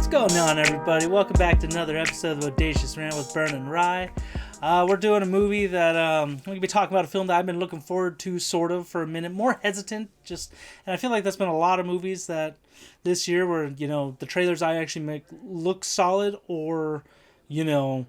going on, everybody? Welcome back to another episode of Bodacious Rant with Burn and Rye. We're doing a movie that we're going to be talking about a film that I've been looking forward to sort of for a minute. More hesitant, and I feel like that's been a lot of movies that this year where, the trailers I actually make look solid or, the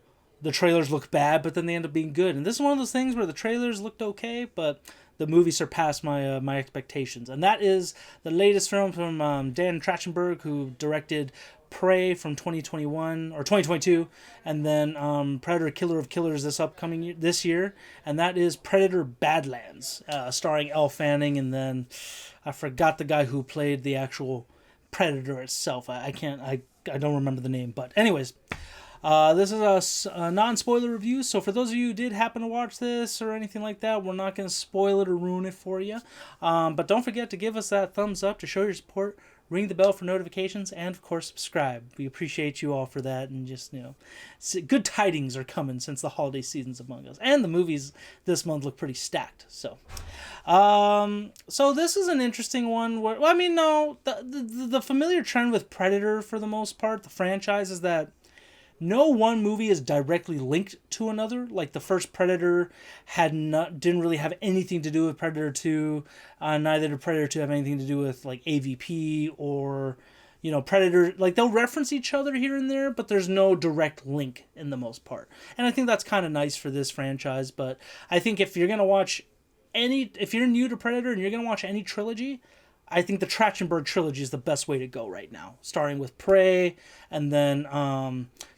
trailers look bad, but then they end up being good. And this is one of those things where the trailers looked okay, but the movie surpassed my expectations. And that is the latest film from Dan Tratchenberg, who directed Prey from 2021 or 2022, and then Predator Killer of Killers this year, and that is Predator Badlands, starring Elle Fanning, and then I forgot the guy who played the actual Predator itself. I don't remember the name, but anyways. This is a non-spoiler review, so for those of you who did happen to watch this or anything like that, we're not going to spoil it or ruin it for you. But don't forget to give us that thumbs up to show your support, ring the bell for notifications, and of course subscribe. We appreciate you all for that, and just, good tidings are coming since the holiday season's among us. And the movies this month look pretty stacked, so... So this is an interesting one. The familiar trend with Predator, for the most part, the franchise, is that no one movie is directly linked to another. Like the first Predator didn't really have anything to do with Predator 2. Neither did Predator 2 have anything to do with like AVP or, Predator. Like they'll reference each other here and there, but there's no direct link in the most part. And I think that's kind of nice for this franchise. But I think if you're new to Predator and you're going to watch any trilogy, I think the Tratchenberg trilogy is the best way to go right now. Starting with Prey, and then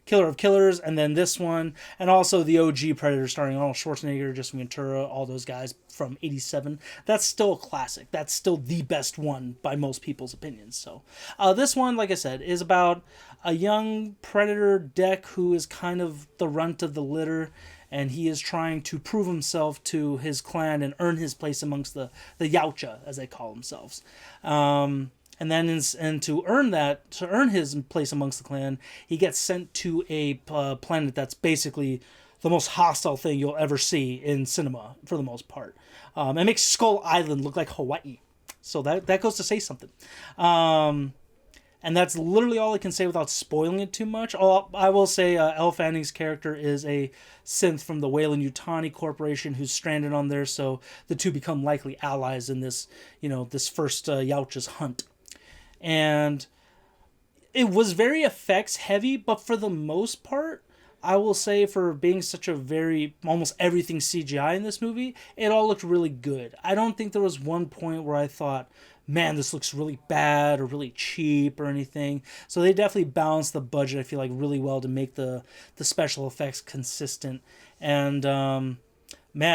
Killer of Killers, and then this one, and also the OG Predator starring Arnold Schwarzenegger, Jesse Ventura, all those guys from '87. That's still a classic. That's still the best one by most people's opinions. So this one, like I said, is about a young Predator Deck who is kind of the runt of the litter, and he is trying to prove himself to his clan and earn his place amongst the Yautja, as they call themselves. And to earn his place amongst the clan, he gets sent to a planet that's basically the most hostile thing you'll ever see in cinema, for the most part. It makes Skull Island look like Hawaii. So that goes to say something. And that's literally all I can say without spoiling it too much. I will say Elle Fanning's character is a synth from the Weyland-Yutani Corporation who's stranded on there, so the two become likely allies in this, this first Yautja's hunt. And it was very effects heavy, but for the most part, I will say for being such a almost everything CGI in this movie, it all looked really good. I don't think there was one point where I thought, man, this looks really bad or really cheap or anything. So they definitely balanced the budget, I feel like, really well to make the special effects consistent. And,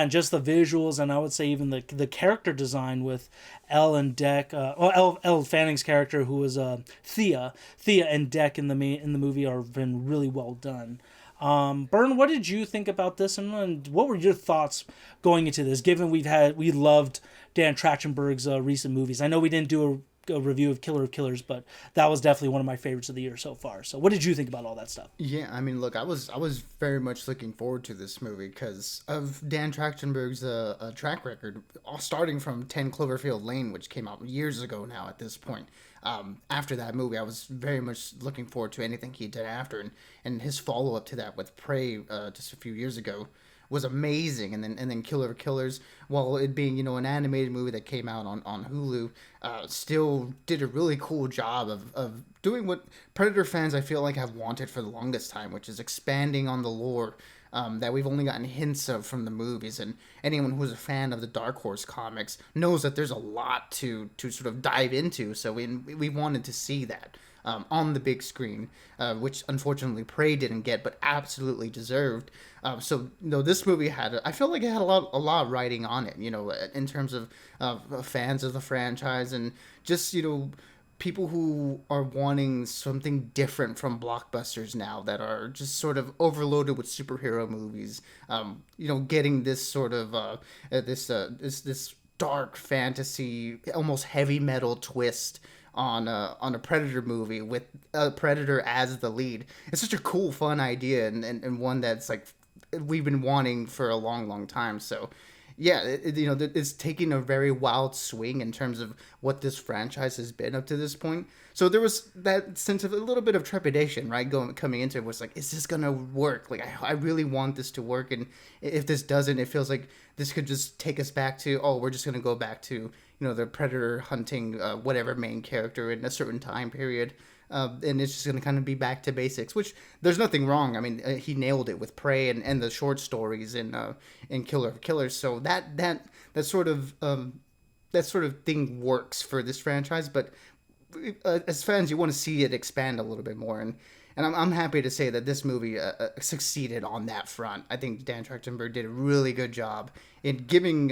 just the visuals, and I would say even the character design with Elle and Deck, Elle Fanning's character, who was Thea and Deck in the movie are been really well done. Bern, what did you think about this, and what were your thoughts going into this, given we loved Dan Trachtenberg's recent movies? I know we didn't do a review of Killer of Killers, but that was definitely one of my favorites of the year so far. So what did you think about all that stuff? Yeah, I mean, look, I was very much looking forward to this movie because of Dan Trachtenberg's track record, starting from 10 Cloverfield Lane, which came out years ago now at this point. After that movie, I was very much looking forward to anything he did after, and his follow-up to that with Prey just a few years ago was amazing. And then Killer of Killers, while it being an animated movie that came out on Hulu, still did a really cool job of doing what Predator fans I feel like have wanted for the longest time, which is expanding on the lore that we've only gotten hints of from the movies. And anyone who's a fan of the Dark Horse comics knows that there's a lot to sort of dive into. So we wanted to see that on the big screen, which unfortunately Prey didn't get, but absolutely deserved. So this movie I feel like it had a lot riding on it, in terms of fans of the franchise and just, people who are wanting something different from blockbusters now that are just sort of overloaded with superhero movies. Getting this sort of this dark fantasy, almost heavy metal twist on a Predator movie with a Predator as the lead. It's such a cool, fun idea and one that's like we've been wanting for a long, long time. So yeah, it's taking a very wild swing in terms of what this franchise has been up to this point. So there was that sense of a little bit of trepidation, right, coming into it, was like, is this gonna work? Like, I really want this to work, and if this doesn't, it feels like this could just take us back to, oh, we're just gonna go back to, the predator hunting whatever main character in a certain time period. And it's just going to kind of be back to basics, which there's nothing wrong. I mean, he nailed it with Prey and the short stories in Killer of Killers. So that sort of that sort of thing works for this franchise. But as fans, you want to see it expand a little bit more, and I'm happy to say that this movie succeeded on that front. I think Dan Trachtenberg did a really good job in giving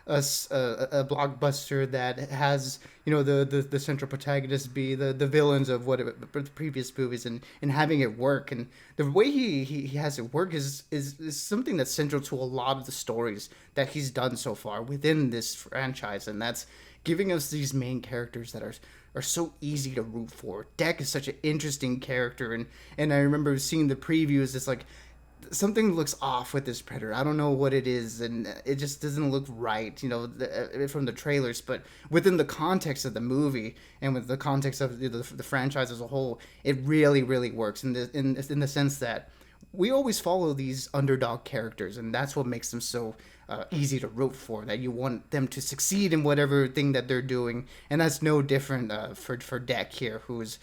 us a blockbuster that has, the central protagonist be the villains of the previous movies, and having it work. And the way he has it work is something that's central to a lot of the stories that he's done so far within this franchise, and that's giving us these main characters that are so easy to root for. Deck is such an interesting character, and I remember seeing the previews. It's like something looks off with this predator. I don't know what it is, and it just doesn't look right, from the trailers. But within the context of the movie and with the context of the franchise as a whole, it really, really works in the sense that we always follow these underdog characters, and that's what makes them so easy to root for. That you want them to succeed in whatever thing that they're doing, and that's no different for Deck here, who's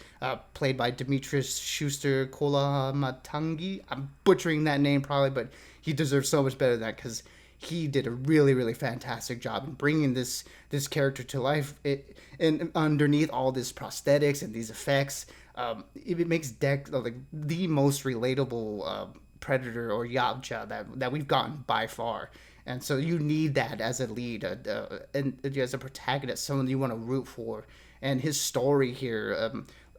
played by Demetrius Schuster Kolamatangi. I'm butchering that name probably, but he deserves so much better than that, because he did a really, really fantastic job in bringing this character to life. And underneath all these prosthetics and these effects, it makes Deck like the most relatable predator or Yabcha that we've gotten by far. And so you need that as a lead, and as a protagonist, someone you want to root for. And his story here,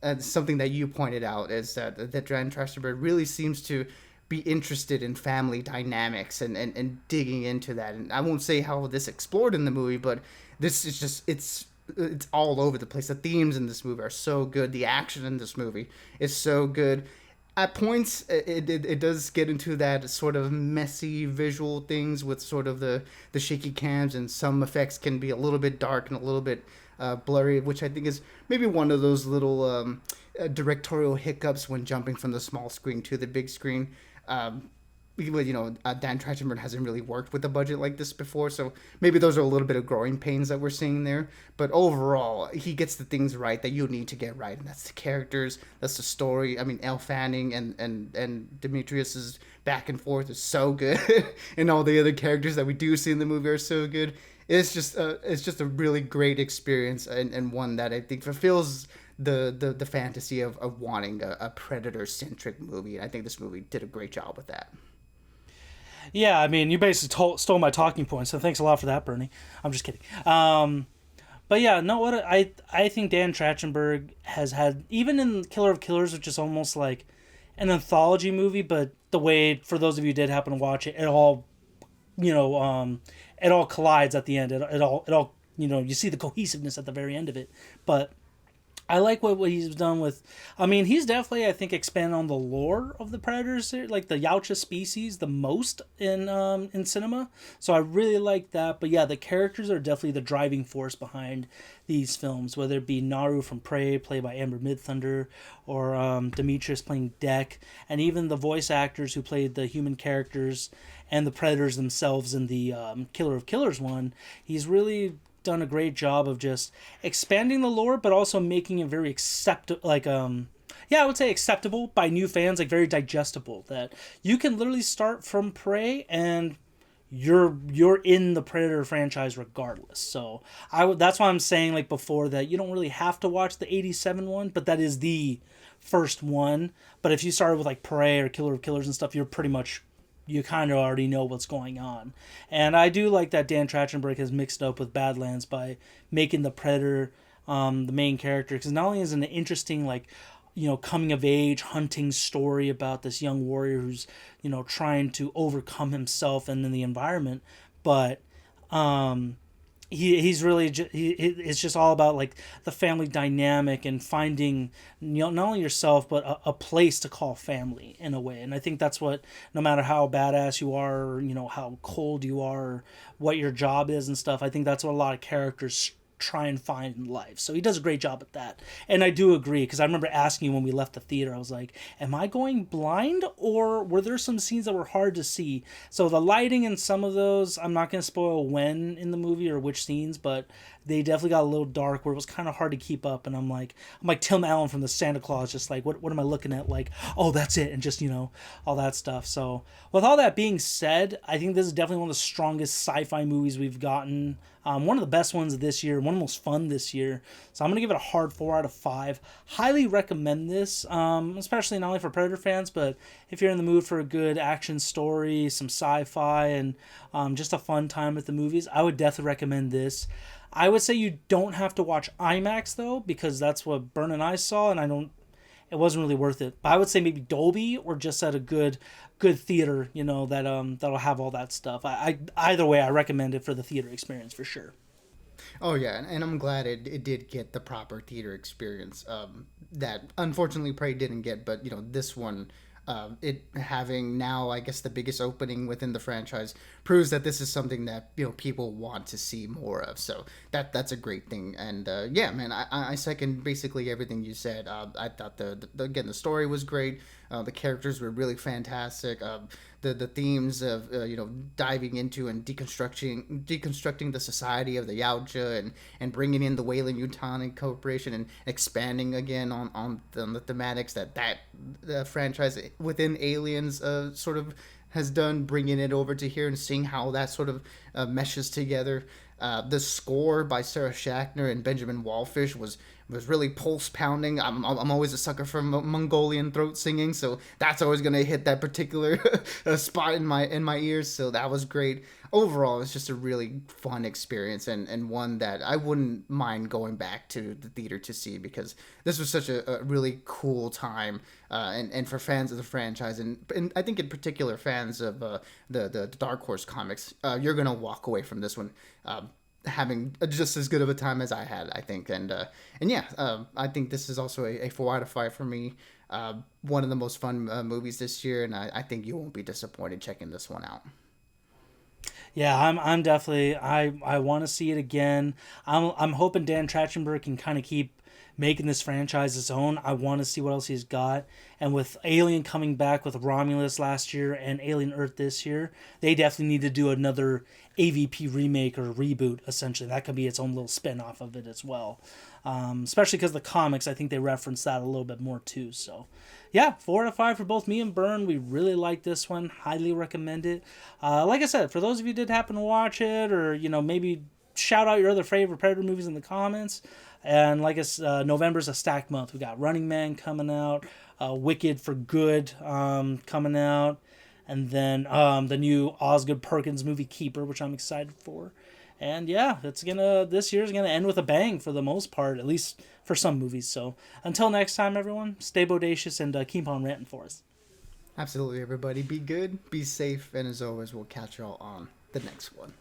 and something that you pointed out, is that Dan Trachtenberg really seems to be interested in family dynamics and digging into that. And I won't say how this explored in the movie, but this is just, it's all over the place. The themes in this movie are so good. The action in this movie is so good. At points, it does get into that sort of messy visual things with sort of the shaky cams, and some effects can be a little bit dark and a little bit blurry, which I think is maybe one of those little directorial hiccups when jumping from the small screen to the big screen. Dan Trachtenberg hasn't really worked with a budget like this before, so maybe those are a little bit of growing pains that we're seeing there. But overall, he gets the things right that you need to get right, and that's the characters, that's the story. I mean, Elle Fanning and Demetrius's back and forth is so good, and all the other characters that we do see in the movie are so good. It's just a really great experience, and one that I think fulfills the fantasy of wanting a predator centric movie. And I think this movie did a great job with that. Yeah, I mean, you basically stole my talking points, so thanks a lot for that, Bernie. I'm just kidding. But yeah, no, what I think Dan Trachtenberg has had, even in Killer of Killers, which is almost like an anthology movie, but the way, for those of you who did happen to watch it, it all, it all collides at the end. It all, you see the cohesiveness at the very end of it. But I like what he's done with. I mean, he's definitely, I think, expanded on the lore of the predators, like the Yautja species, the most in cinema. So I really like that. But yeah, the characters are definitely the driving force behind these films, whether it be Naru from Prey, played by Amber Midthunder, or Demetrius playing Deck, and even the voice actors who played the human characters and the predators themselves in the Killer of Killers one. He's really done a great job of just expanding the lore, but also making it very I would say acceptable by new fans, like very digestible, that you can literally start from Prey and you're in the Predator franchise regardless. So that's why I'm saying, like before, that you don't really have to watch the 87 one, but that is the first one. But if you started with like Prey or Killer of Killers and stuff, you kind of already know what's going on. And I do like that Dan Trachtenberg has mixed up with Badlands by making the Predator the main character, because not only is it an interesting, like, coming of age hunting story about this young warrior who's, trying to overcome himself and in the environment, but he's really it's just all about like the family dynamic and finding, you know, not only yourself but a place to call family in a way. And I think that's what, no matter how badass you are, or, you know, how cold you are, or what your job is and stuff, I think that's what a lot of characters try and find in life. So he does a great job at that. And I do agree, because I remember asking you when we left the theater, I was like, am I going blind, or were there some scenes that were hard to see? So the lighting in some of those, I'm not going to spoil when in the movie or which scenes, but they definitely got a little dark where it was kind of hard to keep up. And I'm like Tim Allen from the Santa Claus, just like, what am I looking at? Like, oh, that's it. And just, you know, all that stuff. So with all that being said, I think this is definitely one of the strongest sci-fi movies we've gotten. One of the best ones this year, one of the most fun this year. So I'm going to give it a hard 4 out of 5. Highly recommend this, especially not only for Predator fans, but if you're in the mood for a good action story, some sci-fi, and just a fun time at the movies, I would definitely recommend this. I would say you don't have to watch IMAX, though, because that's what Bern and I saw, and it wasn't really worth it. But I would say maybe Dolby, or just at a good theater, you know, that that'll have all that stuff. Either way, I recommend it for the theater experience for sure. Oh yeah, and I'm glad it did get the proper theater experience that unfortunately Prey didn't get. But you know, this one, it having now, I guess, the biggest opening within the franchise proves that this is something that, you know, people want to see more of. So that's a great thing. And yeah, man, I second basically everything you said. I thought again, the story was great. The characters were really fantastic. The themes of you know, diving into and deconstructing the society of the Yautja, and bringing in the Weyland-Yutani Corporation, and expanding again on the thematics that the franchise within Aliens sort of has done, bringing it over to here and seeing how that sort of meshes together. The score by Sarah Schachner and Benjamin Wallfish was really pulse pounding. I'm always a sucker for Mongolian throat singing, so that's always gonna hit that particular spot in my ears. So that was great. Overall, it's just a really fun experience, and one that I wouldn't mind going back to the theater to see, because this was such a really cool time, and for fans of the franchise, and I think in particular fans of the Dark Horse comics, you're gonna walk away from this one having just as good of a time as I had, I think. And yeah, I think this is also a 4 out of 5 for me. One of the most fun movies this year, and I think you won't be disappointed checking this one out. Yeah, I'm definitely, I want to see it again. I'm hoping Dan Trachtenberg can kind of keep making this franchise his own. I want to see what else he's got. And with Alien coming back with Romulus last year and Alien Earth this year, they definitely need to do another AVP remake or reboot, essentially. That could be its own little spin-off of it as well. Especially because the comics, I think they reference that a little bit more too. So yeah, 4 out of 5 for both me and Bern. We really like this one. Highly recommend it. Like I said, for those of you who did happen to watch it, or, you know, maybe shout out your other favorite Predator movies in the comments. And like November's a stacked month. We got Running Man coming out, Wicked for Good coming out, and then the new Osgood Perkins movie Keeper, which I'm excited for. And yeah, this year's gonna end with a bang for the most part, at least for some movies. So until next time, everyone, stay bodacious and keep on ranting for us. Absolutely, everybody. Be good, be safe, and as always, we'll catch y'all on the next one.